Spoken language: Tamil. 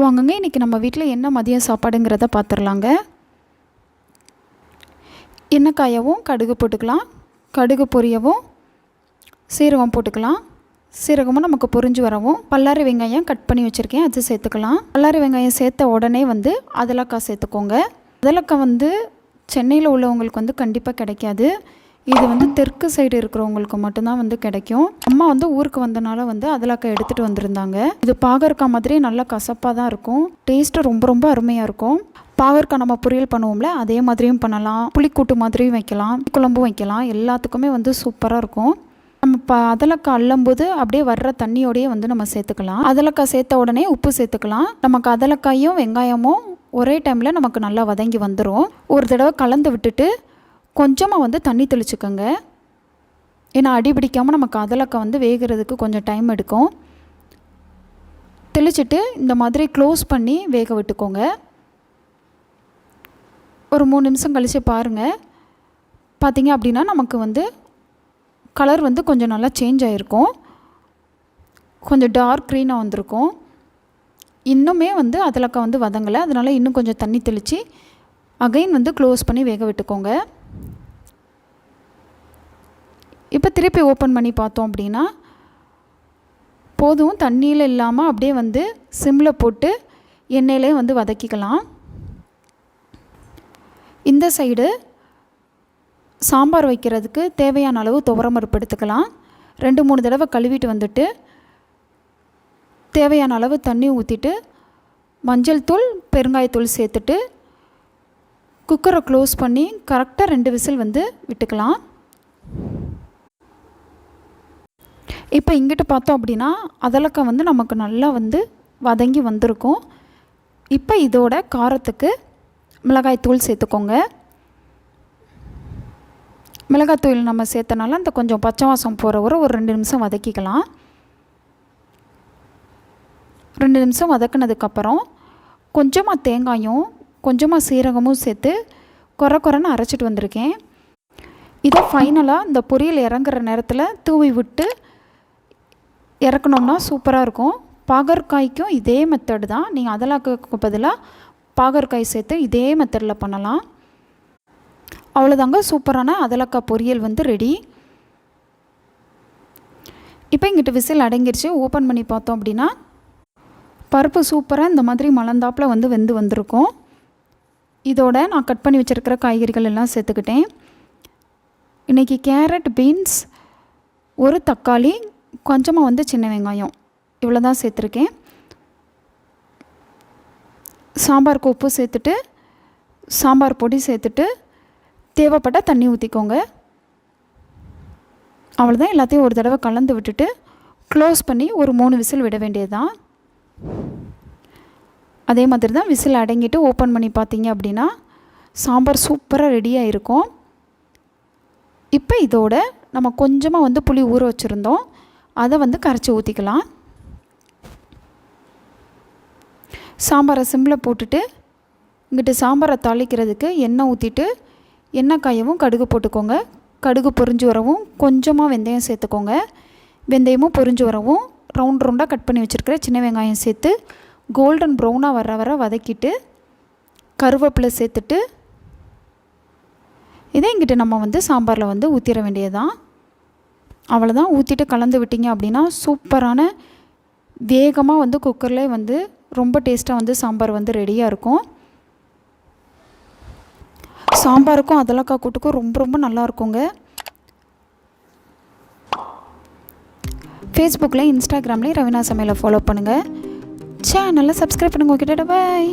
வாங்கங்க இன்றைக்கி நம்ம வீட்டில் என்ன மதியம் சாப்பாடுங்கிறத பார்த்துடலாங்க. எண்ணெய் காயவும் கடுகு போட்டுக்கலாம். கடுகு பொரியவும் சீரகம் போட்டுக்கலாம். சீரகமும் நமக்கு பொரிஞ்சு வரவும் பல்லாரி வெங்காயம் கட் பண்ணி வச்சுருக்கேன், அது சேர்த்துக்கலாம். பல்லாரி வெங்காயம் சேர்த்த உடனே அதலக்காய் சேர்த்துக்கோங்க. அதலக்காய் சென்னையில் உள்ளவங்களுக்கு கண்டிப்பாக கிடைக்காது. இது தெற்கு சைடு இருக்கிறவங்களுக்கு மட்டும்தான் கிடைக்கும். அம்மா ஊருக்கு வந்தனால அதலக்காய் எடுத்துகிட்டு வந்திருந்தாங்க. இது பாகற்காய் மாதிரி நல்லா கசப்பாக தான் இருக்கும். டேஸ்ட்டு ரொம்ப ரொம்ப அருமையாக இருக்கும். பாகற்காய் நம்ம பொரியல் பண்ணுவோம்ல, அதே மாதிரியும் பண்ணலாம். புளிக்கூட்டு மாதிரியும் வைக்கலாம், குழம்பும் வைக்கலாம். எல்லாத்துக்குமே சூப்பராக இருக்கும். நம்ம அதலக்காய் அள்ளும்போது அப்படியே வர்ற தண்ணியோடையே நம்ம சேர்த்துக்கலாம். அதலக்காய் சேர்த்த உடனே உப்பு சேர்த்துக்கலாம். நமக்கு அதலக்காயும் வெங்காயமும் ஒரே டைமில் நமக்கு நல்லா வதங்கி வந்துடும். ஒரு தடவை கலந்து விட்டுட்டு கொஞ்சமாக தண்ணி தெளிச்சுக்கோங்க. ஏன்னா அடி பிடிக்காமல் நமக்கு அதலக்காய் வேகிறதுக்கு கொஞ்சம் டைம் எடுக்கும். தெளிச்சுட்டு இந்த மாதிரி க்ளோஸ் பண்ணி வேக விட்டுக்கோங்க. ஒரு 3 நிமிஷம் கழித்து பாருங்கள். பார்த்திங்க அப்படின்னா நமக்கு கலர் கொஞ்சம் நல்லா சேஞ்ச் ஆகிருக்கும். கொஞ்சம் டார்க் க்ரீனாக வந்திருக்கும். இன்னுமே அதலக்காய் வதங்கலை. அதனால் இன்னும் கொஞ்சம் தண்ணி தெளித்து அகைன் க்ளோஸ் பண்ணி வேக விட்டுக்கோங்க. இப்போ திருப்பி ஓப்பன் பண்ணி பார்த்தோம் அப்படின்னா போதும். தண்ணியில் இல்லாமல் அப்படியே சிம்மில் போட்டு எண்ணெயிலே வதக்கிக்கலாம். இந்த சைடு சாம்பார் வைக்கிறதுக்கு தேவையான அளவு துவரம்பருப்பு எடுத்துக்கலாம். 2-3 தடவை கழுவிட்டு வந்துட்டு தேவையான அளவு தண்ணி ஊற்றிட்டு மஞ்சள் தூள் பெருங்காயத்தூள் சேர்த்துட்டு குக்கரை க்ளோஸ் பண்ணி கரெக்டாக 2 விசில் விட்டுக்கலாம். இப்போ இங்கிட்ட பார்த்தோம் அப்படின்னா அதலக்காய் நமக்கு நல்லா வதங்கி வந்திருக்கும். இப்போ இதோட காரத்துக்கு மிளகாய் தூள் சேர்த்துக்கோங்க. மிளகாய் தூள் நம்ம சேர்த்தனால அந்த கொஞ்சம் பச்சை வாசம் போகிற ஒரு 2 நிமிஷம் வதக்கிக்கலாம். 2 நிமிஷம் வதக்கினதுக்கப்புறம் கொஞ்சமாக தேங்காயும் கொஞ்சமாக சீரகமும் சேர்த்து குறைன்னு அரைச்சிட்டு வந்திருக்கேன். இதை ஃபைனலாக இந்த பொரியல் இறங்குற நேரத்தில் தூவி விட்டு இறக்கணும்னா சூப்பராக இருக்கும். பாகற்காய்க்கும் இதே மெத்தடு தான். நீங்கள் அதலக்காய்க்கு பதிலாக பாகற்காய் சேர்த்து இதே மெத்தடில் பண்ணலாம். அவ்வளோதாங்க, சூப்பரான அதலக்காய் பொரியல் ரெடி. இப்போ இங்கிட்ட விசில் அடங்கிருச்சு. ஓப்பன் பண்ணி பார்த்தோம் அப்படின்னா பருப்பு சூப்பராக இந்த மாதிரி மலர்ந்தாப்பில் வெந்து வந்திருக்கும். இதோட நான் கட் பண்ணி வச்சுருக்கிற காய்கறிகள் எல்லாம் சேர்த்துக்கிட்டேன். இன்றைக்கி கேரட், பீன்ஸ், ஒரு தக்காளி, கொஞ்சமாக சின்ன வெங்காயம், இவ்வளோ தான் சேர்த்துருக்கேன். சாம்பாருக்கு உப்பு சேர்த்துட்டு சாம்பார் பொடி சேர்த்துட்டு தேவைப்பட்ட தண்ணி ஊற்றிக்கோங்க. அவ்வளோதான். எல்லாத்தையும் ஒரு தடவை கலந்து விட்டுட்டு க்ளோஸ் பண்ணி ஒரு 3 விசில் விட வேண்டியது தான். அதே மாதிரி தான் விசில் அடங்கிட்டு ஓப்பன் பண்ணி பார்த்தீங்க அப்படின்னா சாம்பார் சூப்பராக ரெடியாக இருக்கும். இப்போ இதோட நம்ம கொஞ்சமாக புளி ஊற வச்சுருந்தோம், அதை கரைச்சி ஊற்றிக்கலாம். சாம்பாரை சிம்மில் போட்டுட்டு இங்கிட்டு சாம்பாரை தாளிக்கிறதுக்கு எண்ணெய் ஊற்றிட்டு எண்ணெய் காயவும் கடுகு போட்டுக்கோங்க. கடுகு பொரிஞ்சு வரவும் கொஞ்சமாக வெந்தயம் சேர்த்துக்கோங்க. வெந்தயமும் பொரிஞ்சு வரவும் ரவுண்டாக கட் பண்ணி வச்சுருக்கிற சின்ன வெங்காயம் சேர்த்து கோல்டன் ப்ரௌனாக வர வதக்கிட்டு கருவேப்பிலை சேர்த்துட்டு இதே இங்கிட்ட நம்ம சாம்பாரில் ஊற்றிட வேண்டியதுதான். அவ்வளோதான். ஊற்றிட்டு கலந்து விட்டீங்க அப்படின்னா சூப்பரான வேகமாக குக்கரில் ரொம்ப டேஸ்ட்டாக சாம்பார் ரெடியாக இருக்கும். சாம்பாருக்கும் அதலக்காய் கூட்டுக்கும் ரொம்ப ரொம்ப நல்லா இருக்குங்க. ஃபேஸ்புக்கில், இன்ஸ்டாகிராம்லேயும் ரவினா சமையலை ஃபாலோ பண்ணுங்கள். சேனலை சப்ஸ்கிரைப் பண்ணுங்கள். ஓகே, பாய்.